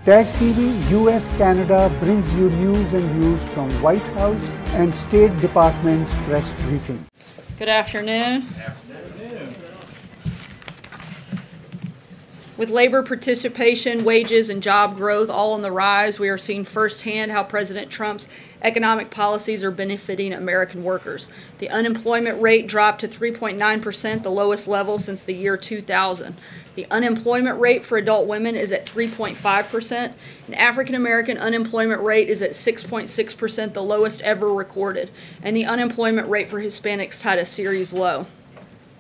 TAG TV US Canada brings you news and views from White House and State Department's press briefing. Good afternoon. With labor participation, wages, and job growth all on the rise, we are seeing firsthand how President Trump's economic policies are benefiting American workers. The unemployment rate dropped to 3.9%, the lowest level since the year 2000. The unemployment rate for adult women is at 3.5%, and African American unemployment rate is at 6.6%, the lowest ever recorded, and the unemployment rate for Hispanics tied a series low.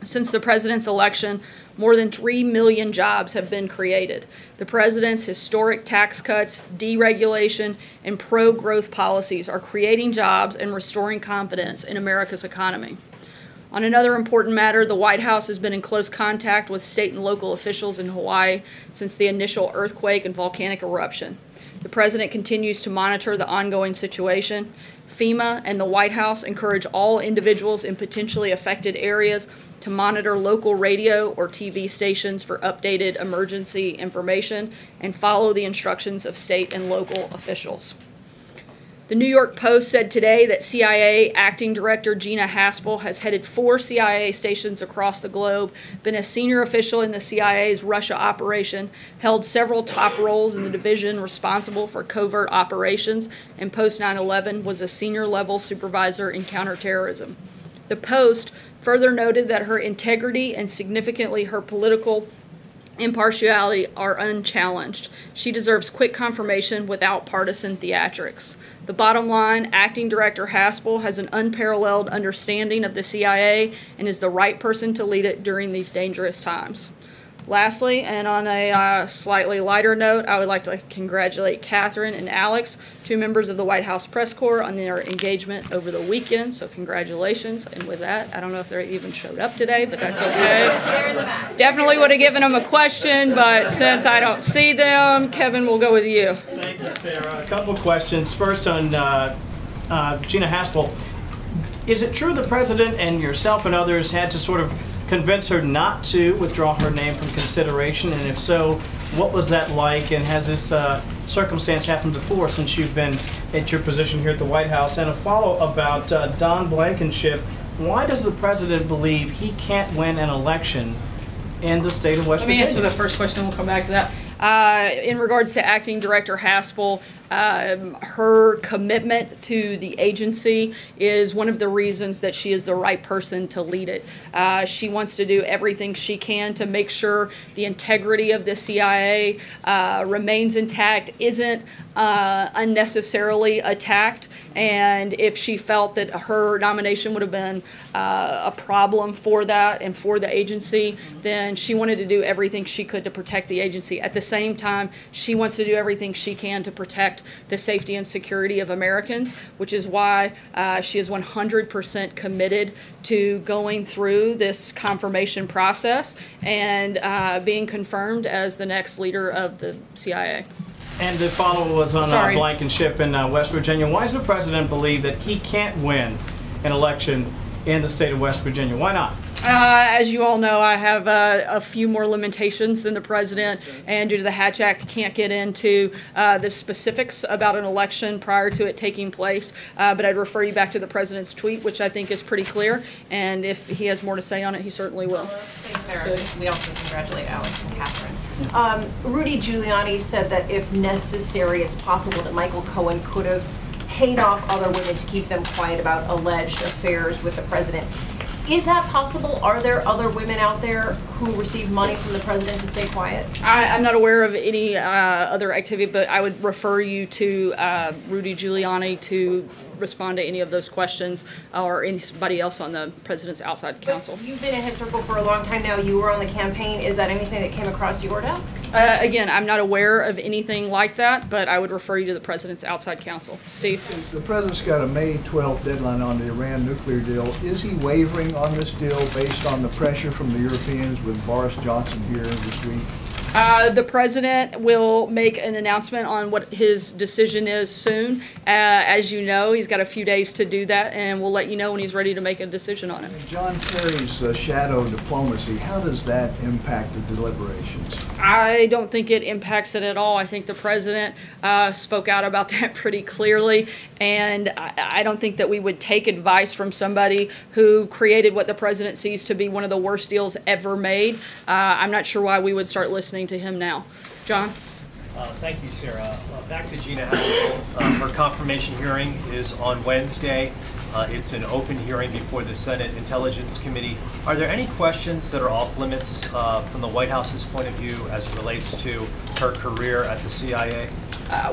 Since the president's election, more than 3 million jobs have been created. The president's historic tax cuts, deregulation, and pro-growth policies are creating jobs and restoring confidence in America's economy. On another important matter, the White House has been in close contact with state and local officials in Hawaii since the initial earthquake and volcanic eruption. The president continues to monitor the ongoing situation. FEMA and the White House encourage all individuals in potentially affected areas to monitor local radio or TV stations for updated emergency information and follow the instructions of state and local officials. The New York Post said today that CIA Acting Director Gina Haspel has headed 4 CIA stations across the globe, been a senior official in the CIA's Russia operation, held several top roles in the division responsible for covert operations, and post 9/11 was a senior level supervisor in counterterrorism. The Post further noted that her integrity and significantly her political impartiality are unchallenged. She deserves quick confirmation without partisan theatrics. The bottom line, Acting Director Haspel has an unparalleled understanding of the CIA and is the right person to lead it during these dangerous times. Lastly, and on a slightly lighter note, I would like to congratulate Catherine and Alex, 2 members of the White House Press Corps, on their engagement over the weekend. So congratulations. And with that, I don't know if they even showed up today, but that's okay. Definitely would have given them a question, but since I don't see them, Kevin, we'll go with you. Thank you, Sarah. A couple of questions. First on Gina Haspel. Is it true the president and yourself and others had to sort of convince her not to withdraw her name from consideration? And if so, what was that like? And has this circumstance happened before since you've been at your position here at the White House? And a follow about Don Blankenship. Why does the president believe he can't win an election in the state of West Virginia? Let me answer the first question, we'll come back to that. In regards to Acting Director Haspel, her commitment to the agency is one of the reasons that she is the right person to lead it. She wants to do everything she can to make sure the integrity of the CIA remains intact, isn't unnecessarily attacked, and if she felt that her nomination would have been a problem for that and for the agency, then she wanted to do everything she could to protect the agency. At the same time, she wants to do everything she can to protect the safety and security of Americans, which is why she is 100% committed to going through this confirmation process and being confirmed as the next leader of the CIA. And the follow was on Blankenship in West Virginia. Why does the president believe that he can't win an election in the state of West Virginia? Why not? As you all know, I have a few more limitations than the president, and due to the Hatch Act, can't get into the specifics about an election prior to it taking place. But I'd refer you back to the president's tweet, which I think is pretty clear, and if he has more to say on it, he certainly will. Thanks, Sarah. We also congratulate Alex and Catherine. Rudy Giuliani said that if necessary, it's possible that Michael Cohen could have paid off other women to keep them quiet about alleged affairs with the president. Is that possible? Are there other women out there who receive money from the president to stay quiet? I'm not aware of any other activity, but I would refer you to Rudy Giuliani to respond to any of those questions, or anybody else on the president's outside counsel. But you've been in his circle for a long time now. You were on the campaign. Is that anything that came across your desk? Again, I'm not aware of anything like that, but I would refer you to the president's outside counsel. Steve? The president's got a May 12th deadline on the Iran nuclear deal. Is he wavering on this deal based on the pressure from the Europeans with Boris Johnson here this week? The president will make an announcement on what his decision is soon. As you know, he's got a few days to do that, and we'll let you know when he's ready to make a decision on it. John Kerry's shadow diplomacy, how does that impact the deliberations? I don't think it impacts it at all. I think the president spoke out about that pretty clearly, and I don't think that we would take advice from somebody who created what the president sees to be one of the worst deals ever made. I'm not sure why we would start listening to him now. John? Thank you, Sarah. Back to Gina Haspel. Her confirmation hearing is on Wednesday. It's an open hearing before the Senate Intelligence Committee. Are there any questions that are off limits from the White House's point of view as it relates to her career at the CIA?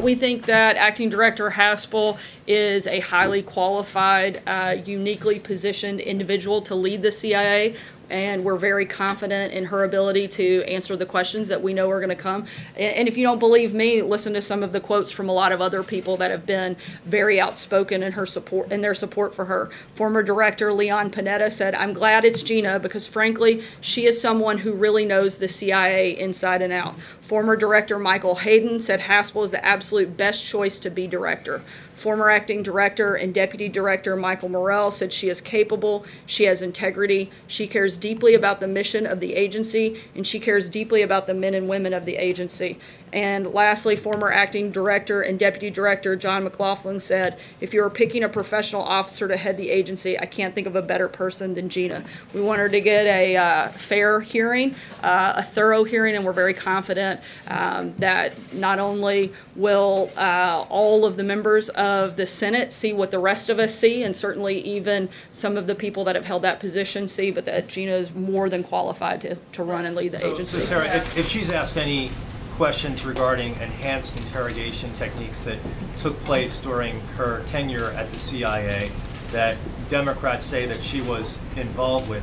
We think that Acting Director Haspel is a highly qualified, uniquely positioned individual to lead the CIA, and we're very confident in her ability to answer the questions that we know are going to come. And if you don't believe me, listen to some of the quotes from a lot of other people that have been very outspoken in her support, in their support for her. Former Director Leon Panetta said, "I'm glad it's Gina because frankly, she is someone who really knows the CIA inside and out." Former Director Michael Hayden said Haspel is the absolute best choice to be director. Former Acting Director and Deputy Director Michael Morrell said she is capable, she has integrity, she cares deeply about the mission of the agency, and she cares deeply about the men and women of the agency. And lastly, former Acting Director and Deputy Director John McLaughlin said, "If you were picking a professional officer to head the agency, I can't think of a better person than Gina." We want her to get a fair hearing, a thorough hearing, and we're very confident that not only will all of the members of the Senate see what the rest of us see, and certainly even some of the people that have held that position see, but that Gina is more than qualified to run and lead the agency. So Sarah, if she's asked any questions regarding enhanced interrogation techniques that took place during her tenure at the CIA that Democrats say that she was involved with,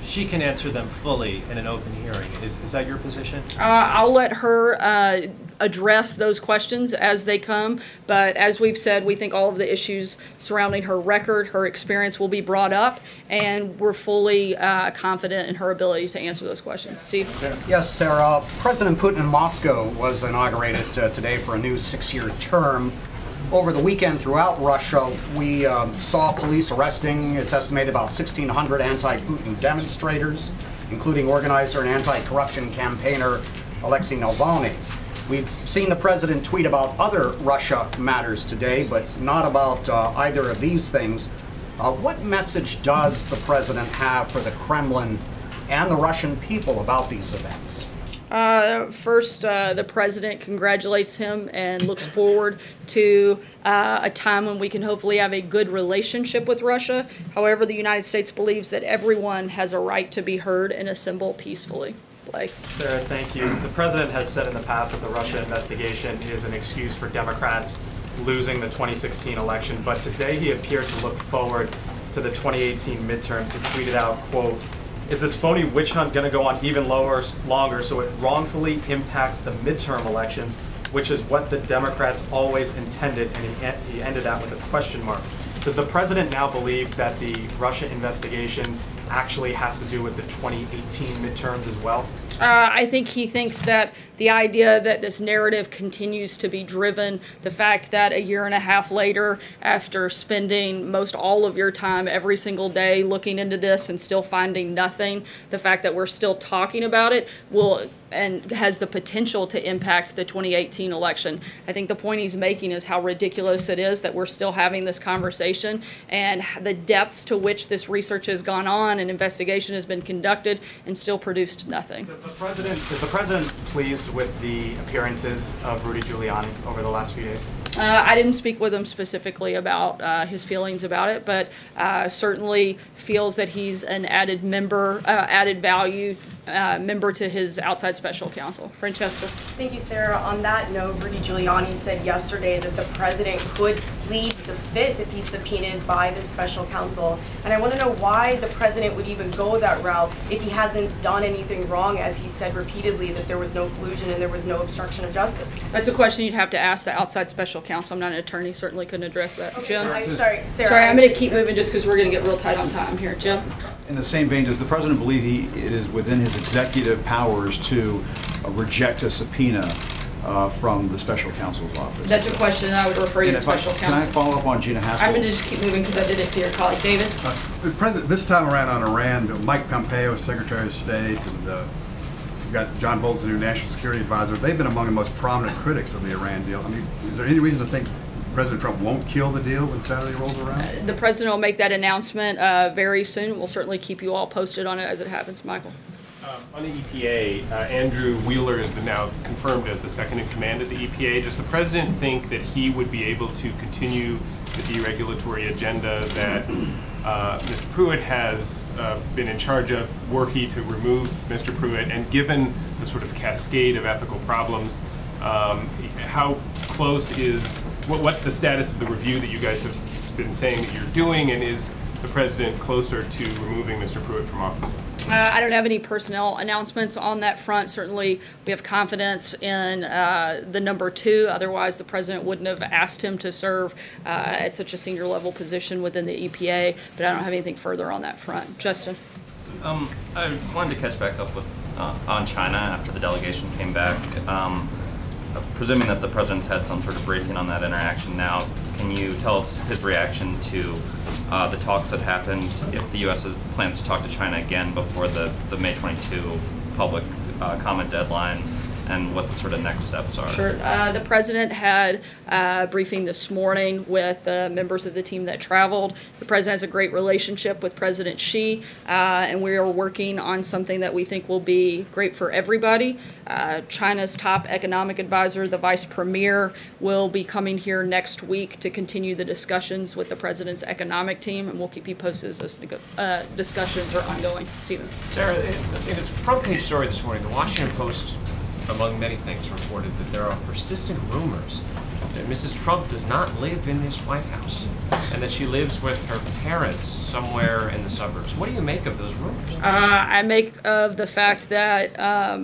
she can answer them fully in an open hearing. Is that your position? I'll let her address those questions as they come, but as we've said, we think all of the issues surrounding her record, her experience will be brought up, and we're fully confident in her ability to answer those questions. Steve? Yes, Sarah. President Putin in Moscow was inaugurated today for a new 6-year term. Over the weekend throughout Russia, we saw police arresting, it's estimated, about 1,600 anti-Putin demonstrators, including organizer and anti-corruption campaigner Alexei Navalny. We've seen the president tweet about other Russia matters today, but not about either of these things. What message does the president have for the Kremlin and the Russian people about these events? First, the president congratulates him and looks forward to a time when we can hopefully have a good relationship with Russia. However, the United States believes that everyone has a right to be heard and assemble peacefully. Blake. Sarah, thank you. The president has said in the past that the Russia investigation is an excuse for Democrats losing the 2016 election, but today he appeared to look forward to the 2018 midterms. He tweeted out, quote, "Is this phony witch hunt going to go on even longer so it wrongfully impacts the midterm elections, which is what the Democrats always intended," and he ended that with a question mark. Does the president now believe that the Russia investigation actually has to do with the 2018 midterms as well? I think he thinks that the idea that this narrative continues to be driven, the fact that a year and a half later, after spending most all of your time every single day looking into this and still finding nothing, the fact that we're still talking about it will and has the potential to impact the 2018 election. I think the point he's making is how ridiculous it is that we're still having this conversation and the depths to which this research has gone on and investigation has been conducted and still produced nothing. Is the president pleased with the appearances of Rudy Giuliani over the last few days? I didn't speak with him specifically about his feelings about it, but certainly feels that he's an added member, added value member to his outside special counsel. Francesca. Thank you, Sarah. On that note, Rudy Giuliani said yesterday that the president could plead the fifth if he's subpoenaed by the special counsel. And I want to know why the president would even go that route if he hasn't done anything wrong, as he said repeatedly that there was no collusion and there was no obstruction of justice. That's a question you'd have to ask the outside special counsel. I'm not an attorney, certainly couldn't address that. Okay, Jim? sorry, Sarah. Sorry, I'm going to keep moving just because we're going to get real tight on time here. Jim? In the same vein, does the president believe it is within his executive powers to reject a subpoena from the special counsel's office. That's a question I would refer you to And the if special Can I counsel. follow up on Gina Haspel? I'm going to just keep moving because I did it to your colleague. David? The president, this time around on Iran, Mike Pompeo, Secretary of State, and you've got John Bolton, your National Security Advisor. They've been among the most prominent critics of the Iran deal. I mean, is there any reason to think President Trump won't kill the deal when Saturday rolls around? The president will make that announcement very soon. We'll certainly keep you all posted on it as it happens. Michael? On the EPA, Andrew Wheeler is now confirmed as the second in command of the EPA. Does the president think that he would be able to continue the deregulatory agenda that Mr. Pruitt has been in charge of, were he to remove Mr. Pruitt? And given the sort of cascade of ethical problems, how close is, what's the status of the review that you guys have been saying that you're doing, and is the president closer to removing Mr. Pruitt from office? I don't have any personnel announcements on that front. Certainly, we have confidence in the number two. Otherwise, the president wouldn't have asked him to serve at such a senior level position within the EPA. But I don't have anything further on that front. Justin? I wanted to catch back up with on China after the delegation came back. Presuming that the president's had some sort of briefing on that interaction now, can you tell us his reaction to the talks that happened, if the U.S. plans to talk to China again before the May 22 public comment deadline, and what the sort of next steps are? Sure. The president had a briefing this morning with members of the team that traveled. The president has a great relationship with President Xi, and we are working on something that we think will be great for everybody. China's top economic advisor, the vice premier, will be coming here next week to continue the discussions with the president's economic team, and we'll keep you posted as those discussions are ongoing. Stephen? Sarah, in its front page story this morning, the Washington Post, among many things, reported that there are persistent rumors that Mrs. Trump does not live in this White House and that she lives with her parents somewhere in the suburbs. What do you make of those rumors? I make of the fact that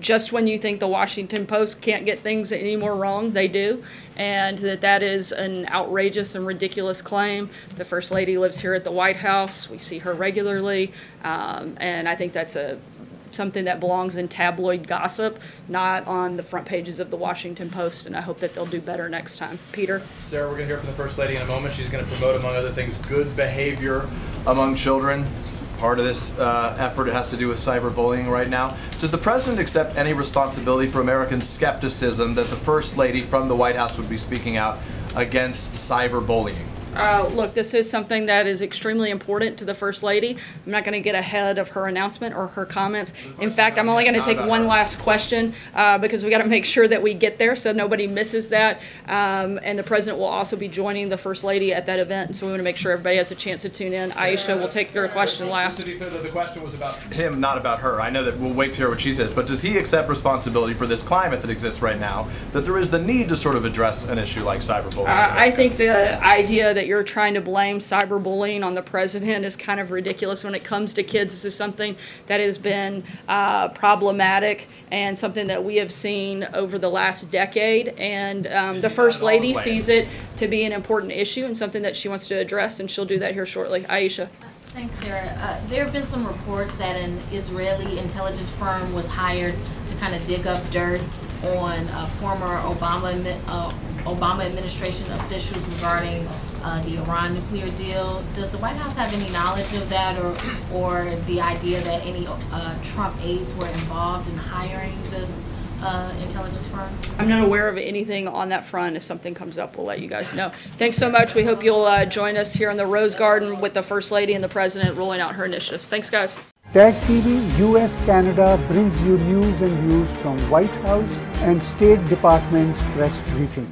just when you think the Washington Post can't get things any more wrong, they do, and that is an outrageous and ridiculous claim. The First Lady lives here at the White House. We see her regularly, and I think that's something that belongs in tabloid gossip, not on the front pages of the Washington Post, and I hope that they'll do better next time. Peter? Sarah, we're going to hear from the First Lady in a moment. She's going to promote, among other things, good behavior among children. Part of this effort has to do with cyberbullying right now. Does the president accept any responsibility for American skepticism that the First Lady from the White House would be speaking out against cyberbullying? Look, this is something that is extremely important to the First Lady. I'm not going to get ahead of her announcement or her comments. In fact, I'm only going to take one last question because we got to make sure that we get there so nobody misses that. And the president will also be joining the First Lady at that event, so we want to make sure everybody has a chance to tune in. Aisha will take your question last. To be clear, the question was about him, not about her. I know that we'll wait to hear what she says, but does he accept responsibility for this climate that exists right now, that there is the need to sort of address an issue like cyberbullying? I think the idea that you're trying to blame cyberbullying on the president is kind of ridiculous when it comes to kids. This is something that has been problematic and something that we have seen over the last decade, and the First Lady sees it to be an important issue and something that she wants to address, and she'll do that here shortly. Aisha. Thanks, Sarah. There have been some reports that an Israeli intelligence firm was hired to kind of dig up dirt on former Obama administration officials regarding the Iran nuclear deal. Does the White House have any knowledge of that, or the idea that any Trump aides were involved in hiring this intelligence firm? I'm not aware of anything on that front. If something comes up, we'll let you guys know. Thanks so much. We hope you'll join us here in the Rose Garden with the First Lady and the President rolling out her initiatives. Thanks, guys. TAG TV US Canada brings you news and views from White House and State Department's press briefing.